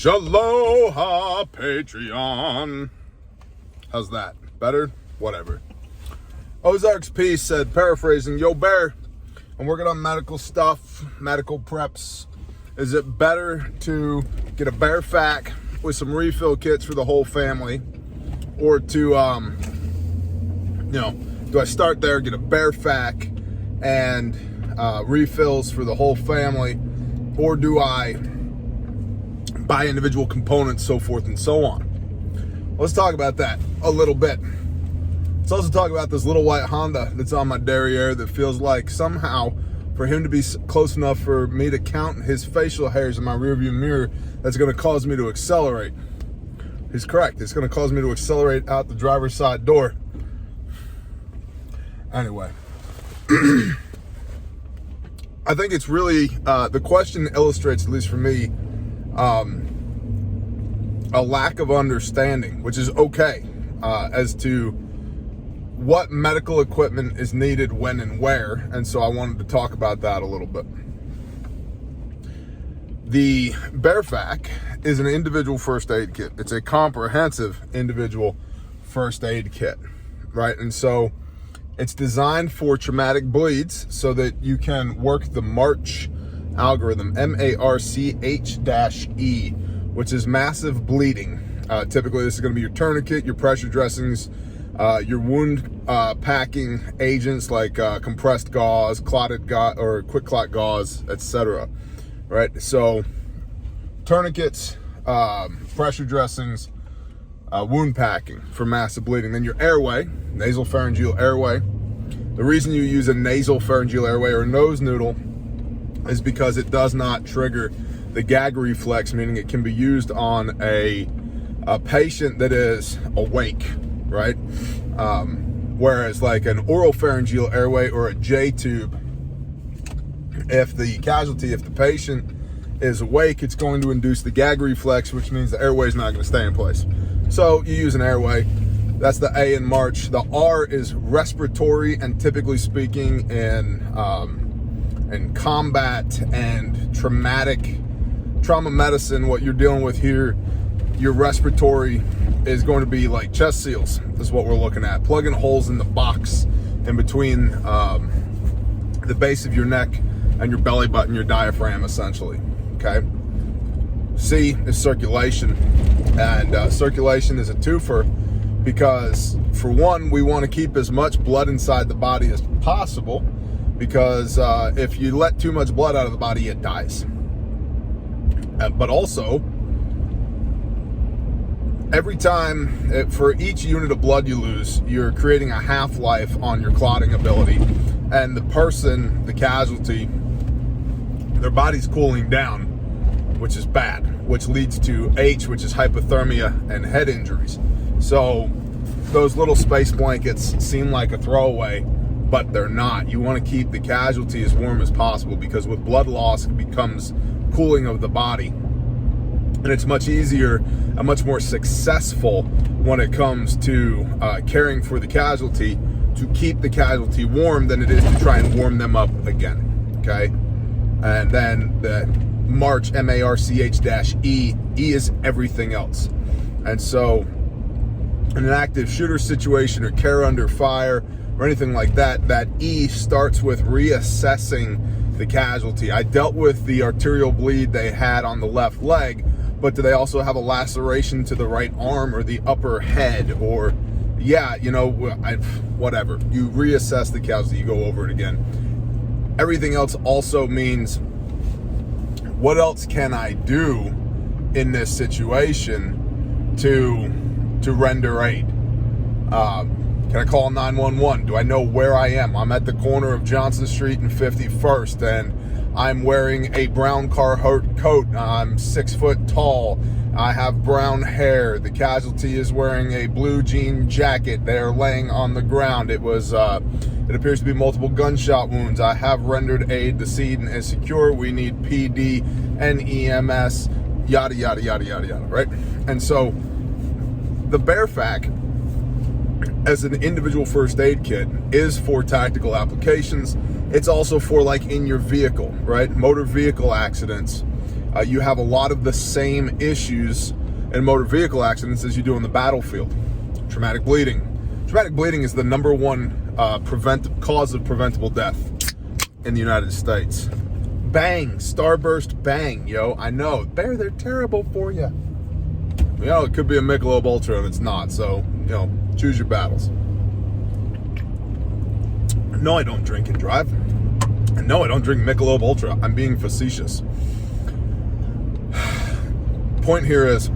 Aloha Patreon. How's that? Better? Whatever. Ozark's Peace said, paraphrasing, "Yo, Bear, I'm working on medical stuff, medical preps. Is it better to get a Bear FAK with some refill kits for the whole family, or to, do I start there, get a Bear FAK and refills for the whole family, or do I buy individual components, so forth and so on?" Let's talk about that a little bit. Let's also talk about this little white Honda that's on my derriere that feels like somehow for him to be close enough for me to count his facial hairs in my rearview mirror, that's going to cause me to accelerate. He's correct. It's going to cause me to accelerate out the driver's side door. Anyway, I think it's really, the question illustrates, at least for me, a lack of understanding, which is okay, as to what medical equipment is needed when and where. And so I wanted to talk about that a little bit. The Bear FAK is an individual first aid kit. It's a comprehensive individual first aid kit, right? And so it's designed for traumatic bleeds so that you can work the MARCH algorithm, MARCH-E, which is massive bleeding. Typically, this is going to be your tourniquet, your pressure dressings, your wound packing agents like compressed gauze, clotted gauze, or quick clot gauze, etc. Right? So, tourniquets, pressure dressings, wound packing for massive bleeding. Then your airway, nasopharyngeal airway. The reason you use a nasopharyngeal airway or a nose noodle is because it does not trigger the gag reflex, meaning it can be used on a patient that is awake, right? Whereas like an oral pharyngeal airway or a J tube, if the patient is awake, it's going to induce the gag reflex, which means the airway is not going to stay in place. So you use an airway. That's the A in March. The R is respiratory, and typically speaking in combat and trauma medicine, what you're dealing with here, your respiratory is going to be like chest seals, is what we're looking at. Plugging holes in the box in between the base of your neck and your belly button, your diaphragm, essentially, okay? C is circulation, and circulation is a twofer because, for one, we want to keep as much blood inside the body as possible, because if you let too much blood out of the body, it dies. But also, every time, for each unit of blood you lose, you're creating a half-life on your clotting ability. And the person, the casualty, their body's cooling down, which is bad, which leads to H, which is hypothermia and head injuries. So those little space blankets seem like a throwaway, but they're not. You want to keep the casualty as warm as possible, because with blood loss, it becomes cooling of the body. And it's much easier and much more successful when it comes to caring for the casualty to keep the casualty warm than it is to try and warm them up again, okay? And then the March, MARCH-E, E is everything else. And so in an active shooter situation or care under fire or anything like that, that E starts with reassessing the casualty. I dealt with the arterial bleed they had on the left leg, but do they also have a laceration to the right arm or the upper head? Or, whatever. You reassess the casualty, you go over it again. Everything else also means, what else can I do in this situation to render aid? Can I call 911? Do I know where I am? I'm at the corner of Johnson Street and 51st, and I'm wearing a brown Carhartt coat. I'm 6 foot tall. I have brown hair. The casualty is wearing a blue jean jacket. They're laying on the ground. It appears to be multiple gunshot wounds. I have rendered aid. The scene is secure. We need PD and EMS, yada, yada, yada, yada, yada, right? And so the Bear FAK, as an individual first aid kit, is for tactical applications. It's also for, like, in your vehicle, right? Motor vehicle accidents. you have a lot of the same issues in motor vehicle accidents as you do on the battlefield. Traumatic bleeding. Traumatic bleeding is the number one cause of preventable death in the United States. Bang, starburst bang, yo. I know, they're terrible for you. You know, it could be a Michelob Ultra and it's not, so, you know, choose your battles. No, I don't drink and drive. And no, I don't drink Michelob Ultra. I'm being facetious. Point here is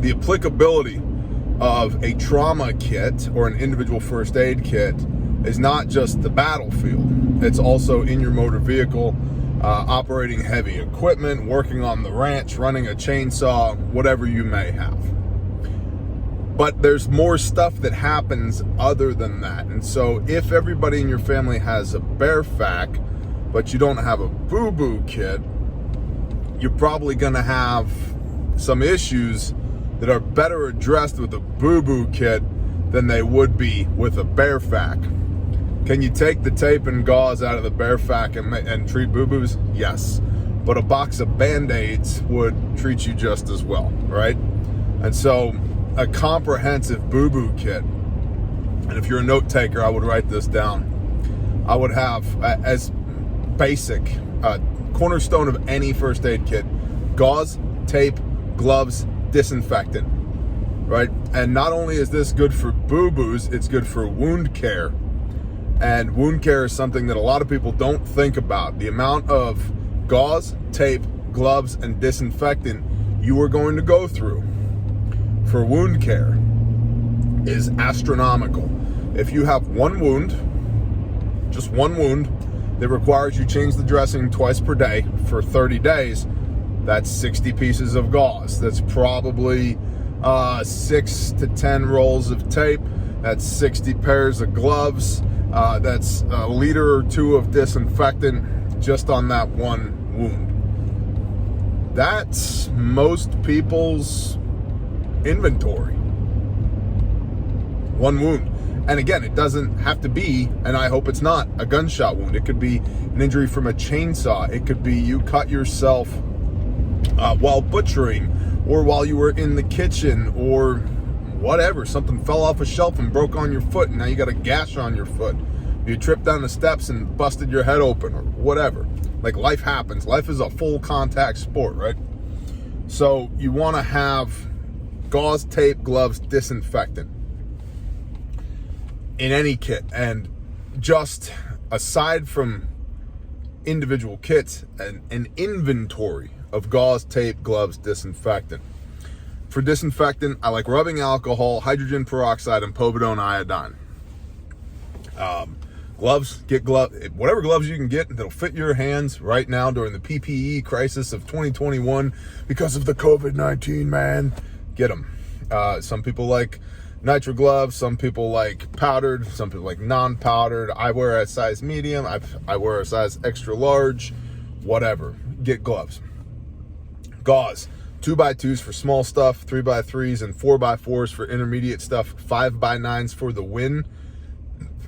the applicability of a trauma kit or an individual first aid kit is not just the battlefield. It's also in your motor vehicle, operating heavy equipment, working on the ranch, running a chainsaw, whatever you may have. But there's more stuff that happens other than that. And so if everybody in your family has a BearFAK, but you don't have a boo-boo kit, you're probably gonna have some issues that are better addressed with a boo-boo kit than they would be with a BearFAK. Can you take the tape and gauze out of the BearFAK and treat boo-boos? Yes. But a box of Band-Aids would treat you just as well, right? And so a comprehensive boo-boo kit, and if you're a note taker, I would write this down. I would have as basic, cornerstone of any first aid kit, gauze, tape, gloves, disinfectant, right? And not only is this good for boo-boos, it's good for wound care. And wound care is something that a lot of people don't think about. The amount of gauze, tape, gloves, and disinfectant you are going to go through for wound care is astronomical. If you have one wound, just one wound, that requires you change the dressing twice per day for 30 days, that's 60 pieces of gauze. That's probably 6 to 10 rolls of tape. That's 60 pairs of gloves. That's a liter or two of disinfectant just on that one wound. That's most people's inventory. One wound. And again, it doesn't have to be, and I hope it's not, a gunshot wound. It could be an injury from a chainsaw. It could be you cut yourself while butchering, or while you were in the kitchen, or whatever. Something fell off a shelf and broke on your foot, and now you got a gash on your foot. You tripped down the steps and busted your head open, or whatever. Like, life happens. Life is a full contact sport, right? So you want to have gauze, tape, gloves, disinfectant in any kit. And just aside from individual kits, an inventory of gauze, tape, gloves, disinfectant. For disinfectant, I like rubbing alcohol, hydrogen peroxide, and povidone iodine. Gloves, get gloves, whatever gloves you can get that'll fit your hands right now during the PPE crisis of 2021 because of the COVID-19, man. Get them. Some people like nitro gloves, some people like powdered, some people like non-powdered. I wear a size medium, I wear a size extra large, whatever. Get gloves. Gauze, 2x2s for small stuff, 3x3s and 4x4s for intermediate stuff, 5x9s for the win,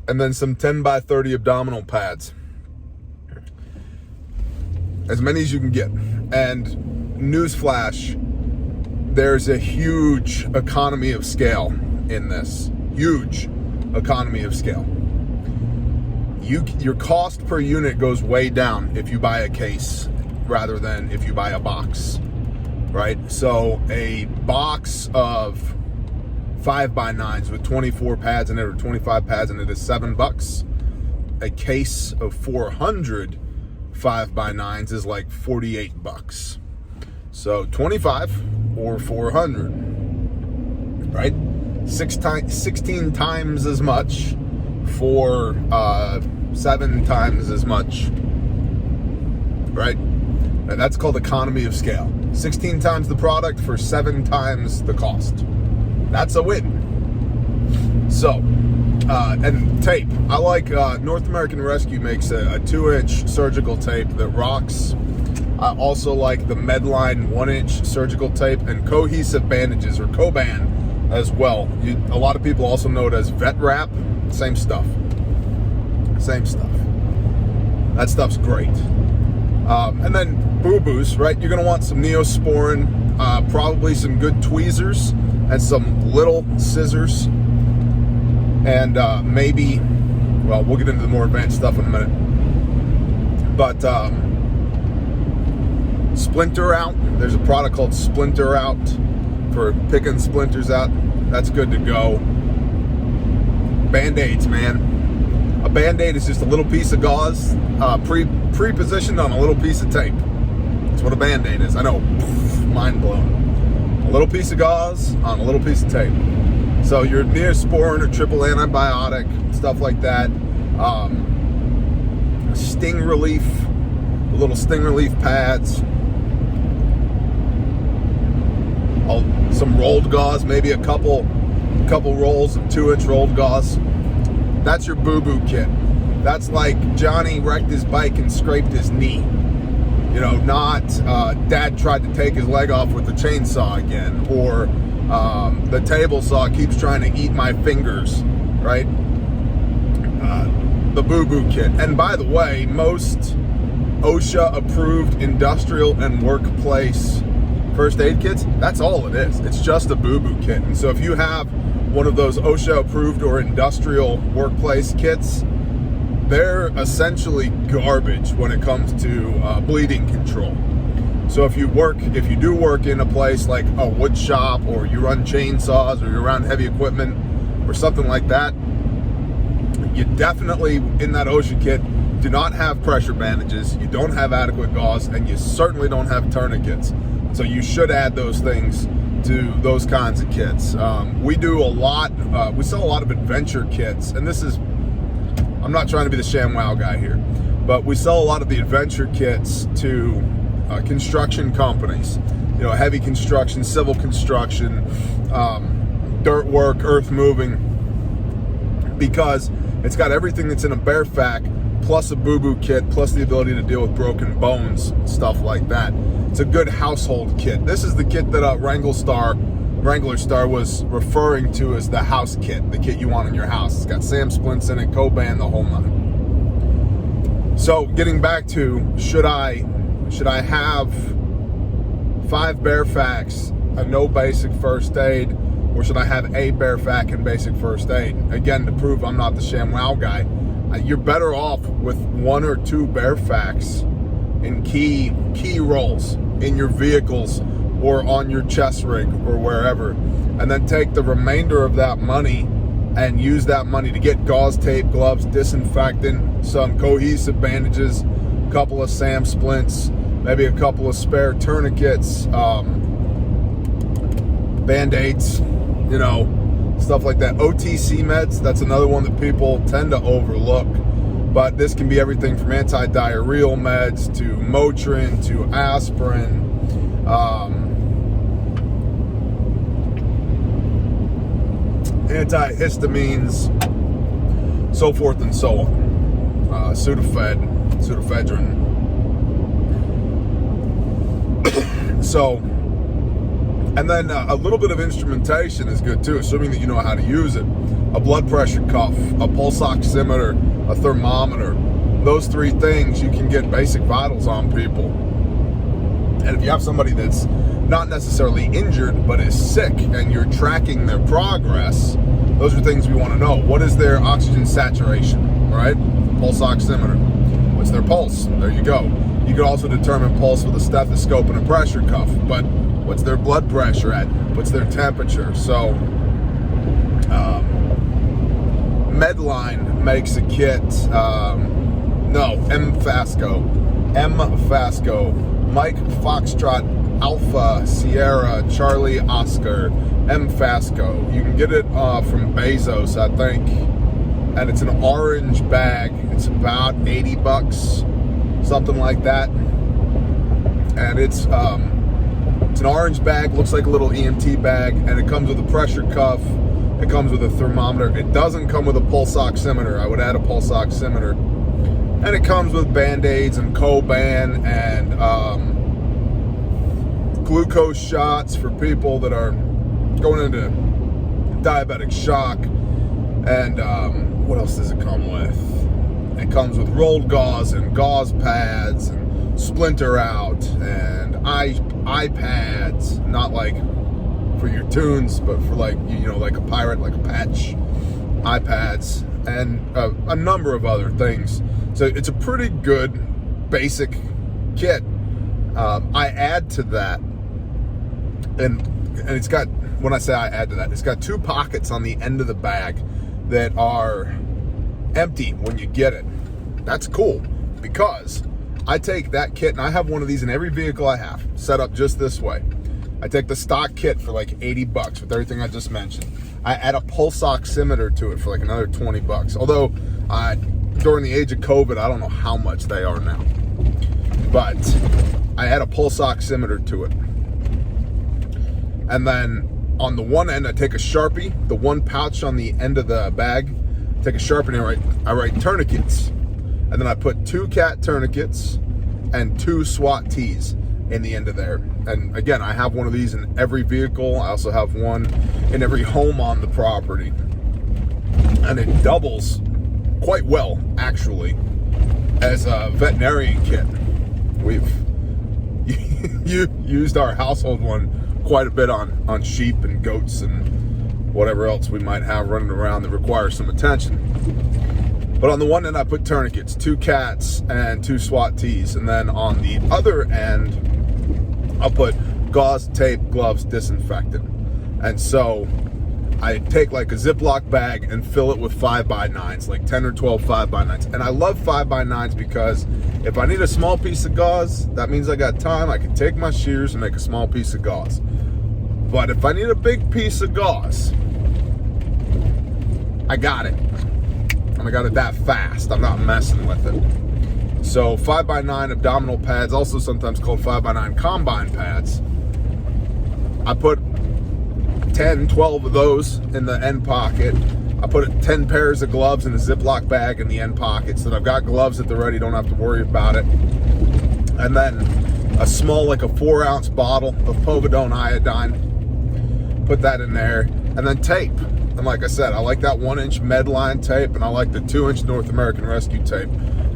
and then some 10x30 abdominal pads. As many as you can get. And newsflash, there's a huge economy of scale in this. Huge economy of scale. Your cost per unit goes way down if you buy a case rather than if you buy a box, right? So a box of 5x9s with 24 pads in it or 25 pads in it is $7. A case of 400 5x9s is like $48. So 25 or 400, right? 16 times as much for 7 times as much, right? And that's called economy of scale. 16 times the product for 7 times the cost. That's a win. So, and tape. I like North American Rescue makes a 2-inch surgical tape that rocks. I also like the Medline 1-inch surgical tape and cohesive bandages, or Coban, as well. A lot of people also know it as vet wrap. Same stuff. Same stuff. That stuff's great. And then boo-boos, right? You're going to want some Neosporin, probably some good tweezers and some little scissors. And maybe, well, we'll get into the more advanced stuff in a minute. But splinter out. There's a product called Splinter Out for picking splinters out. That's good to go. Band-Aids, man. A Band-Aid is just a little piece of gauze pre-positioned on a little piece of tape. That's what a Band-Aid is. I know, mind blown. A little piece of gauze on a little piece of tape. So your Neosporin or triple antibiotic, stuff like that. Sting relief, little sting relief pads. Some rolled gauze, maybe a couple rolls of 2-inch rolled gauze. That's your boo-boo kit. That's like Johnny wrecked his bike and scraped his knee. You know, not Dad tried to take his leg off with the chainsaw again, or the table saw keeps trying to eat my fingers, right? The boo-boo kit. And by the way, most OSHA-approved industrial and workplace first aid kits, that's all it is. It's just a boo-boo kit. And so if you have one of those OSHA-approved or industrial workplace kits, they're essentially garbage when it comes to bleeding control. So if you do work in a place like a wood shop, or you run chainsaws, or you're around heavy equipment or something like that, you definitely, in that OSHA kit, do not have pressure bandages, you don't have adequate gauze, and you certainly don't have tourniquets. So you should add those things to those kinds of kits. We do a lot, we sell a lot of adventure kits, and this is, I'm not trying to be the ShamWow guy here, but we sell a lot of the adventure kits to construction companies, you know, heavy construction, civil construction, dirt work, earth moving, because it's got everything that's in a BearFAK, plus a boo-boo kit, plus the ability to deal with broken bones, stuff like that. It's a good household kit. This is the kit that Wrangler Star was referring to as the house kit, the kit you want in your house. It's got SAM splints in it, Coban, the whole nine. So getting back to, should I have 5 BearFAKs, a no basic first aid, or should I have a BearFAK and basic first aid? Again, to prove I'm not the ShamWow guy, you're better off with 1 or 2 BearFAKs in key roles in your vehicles or on your chest rig or wherever, and then take the remainder of that money and use that money to get gauze tape, gloves, disinfectant, some cohesive bandages, a couple of SAM splints, maybe a couple of spare tourniquets, Band-Aids, you know, stuff like that. OTC meds, that's another one that people tend to overlook. But this can be everything from anti-diarrheal meds to Motrin to aspirin, antihistamines, so forth and so on. Pseudoephedrine. So, and then a little bit of instrumentation is good too, assuming that you know how to use it. A blood pressure cuff, a pulse oximeter, a thermometer. Those 3 things, you can get basic vitals on people. And if you have somebody that's not necessarily injured but is sick and you're tracking their progress, those are things we want to know. What is their oxygen saturation, right? Pulse oximeter. What's their pulse? There you go. You could also determine pulse with a stethoscope and a pressure cuff, but what's their blood pressure at? What's their temperature? So Medline makes a kit, M-Fasco, Mike Foxtrot, Alpha, Sierra, Charlie, Oscar, M-Fasco. You can get it from Bezos, I think, and it's an orange bag. It's about $80, something like that, and it's an orange bag, looks like a little EMT bag, and it comes with a pressure cuff. It comes with a thermometer. It doesn't come with a pulse oximeter. I would add a pulse oximeter. And it comes with Band-Aids and Coban and glucose shots for people that are going into diabetic shock. And what else does it come with? It comes with rolled gauze and gauze pads and splinter out and iPads, not like for your tunes, but for like, like a pirate, like a patch, iPads, and a number of other things. So it's a pretty good basic kit. I add to that, and it's got, when I say I add to that, it's got 2 pockets on the end of the bag that are empty when you get it. That's cool, because I take that kit, and I have one of these in every vehicle I have, set up just this way. I take the stock kit for like $80 with everything I just mentioned. I add a pulse oximeter to it for like another $20. Although during the age of COVID, I don't know how much they are now. But I add a pulse oximeter to it. And then on the one end, I take a Sharpie, the one pouch on the end of the bag, take a Sharpie and I write tourniquets. And then I put 2 cat tourniquets and 2 SWAT tees in the end of there. And again, I have one of these in every vehicle. I also have one in every home on the property. And it doubles quite well, actually, as a veterinarian kit. We've used our household one quite a bit on sheep and goats and whatever else we might have running around that requires some attention. But on the one end, I put tourniquets, 2 cats, and 2 SWAT tees. And then on the other end, I'll put gauze, tape, gloves, disinfectant. And so I take like a Ziploc bag and fill it with 5x9s, like 10 or 12 5x9s. And I love 5x9s because if I need a small piece of gauze, that means I got time. I can take my shears and make a small piece of gauze. But if I need a big piece of gauze, I got it. And I got it that fast. I'm not messing with it. So 5x9 abdominal pads, also sometimes called 5x9 combine pads. I put 10, 12 of those in the end pocket. I put 10 pairs of gloves in a Ziploc bag in the end pocket so that I've got gloves at the ready, don't have to worry about it. And then a small, like a 4-ounce bottle of povidone iodine. Put that in there. And then tape. And like I said, I like that 1-inch Medline tape, and I like the 2-inch North American Rescue tape.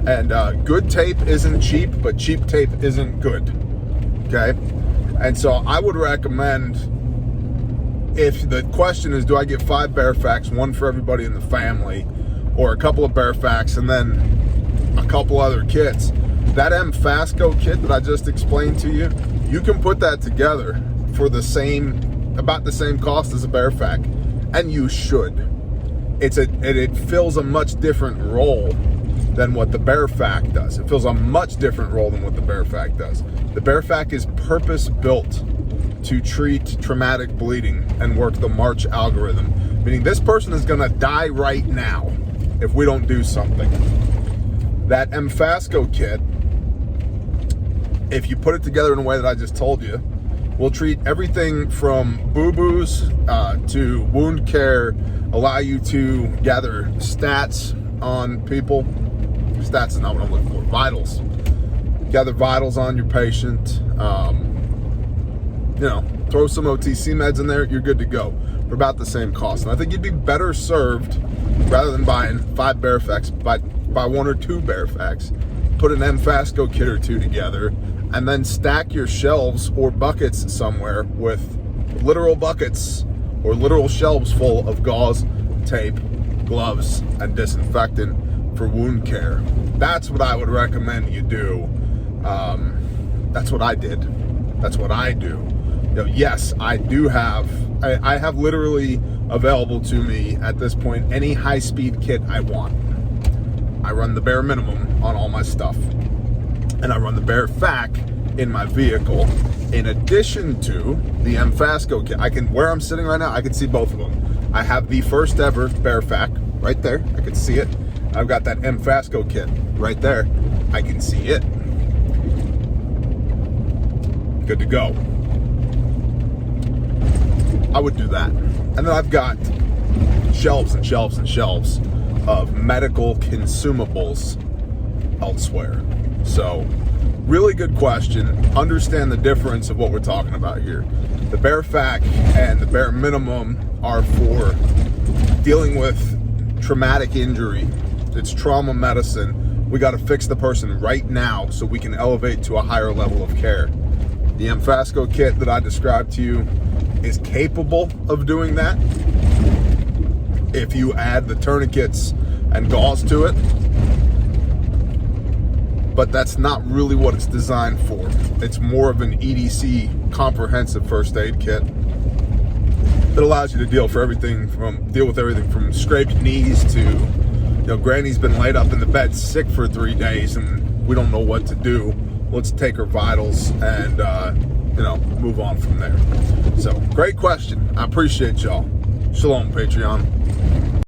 And good tape isn't cheap, but cheap tape isn't good. Okay? And so I would recommend, if the question is, do I get 5 Bearfacks, 1 for everybody in the family, or a couple of Bearfacks and then a couple other kits, that MFASCO kit that I just explained to you, you can put that together for about the same cost as a Bearfac, and you should. It fills a much different role than what the Bearfac does. It fills a much different role than what the Bearfac does. The Bearfac is purpose-built to treat traumatic bleeding and work the March algorithm, meaning this person is going to die right now if we don't do something. That MFASCO kit, if you put it together in a way that I just told you, will treat everything from boo-boos to wound care, allow you to gather stats on people. Stats is not what I'm looking for. Vitals. Gather vitals on your patient. Throw some OTC meds in there, you're good to go for about the same cost. And I think you'd be better served, rather than buying 5 Bearfacks, buy 1 or 2 Bearfacks, put an MFASCO kit or 2 together, and then stack your shelves or buckets somewhere with literal buckets or literal shelves full of gauze, tape, gloves, and disinfectant for wound care. That's what I would recommend you do. That's what I did. That's what I do. Yes, I have literally available to me at this point any high-speed kit I want. I run the bare minimum on all my stuff. And I run the Bearfac in my vehicle, in addition to the MFASCO kit. Where I'm sitting right now, I can see both of them. I have the first ever Bearfac right there. I can see it. I've got that MFASCO kit right there. I can see it. Good to go. I would do that. And then I've got shelves and shelves and shelves of medical consumables elsewhere. So, really good question. Understand the difference of what we're talking about here. The Bearfac and the bare minimum are for dealing with traumatic injury. It's trauma medicine We got to fix the person right now so we can elevate to a higher level of care. The Fasco kit that I described to you is capable of doing that if you add the tourniquets and gauze to it, but that's not really what it's designed for. It's more of an EDC comprehensive first aid kit that allows you to deal with everything from scraped knees to, Granny's been laid up in the bed sick for 3 days and we don't know what to do. Let's take her vitals and move on from there. So great question. I appreciate y'all. Shalom, Patreon.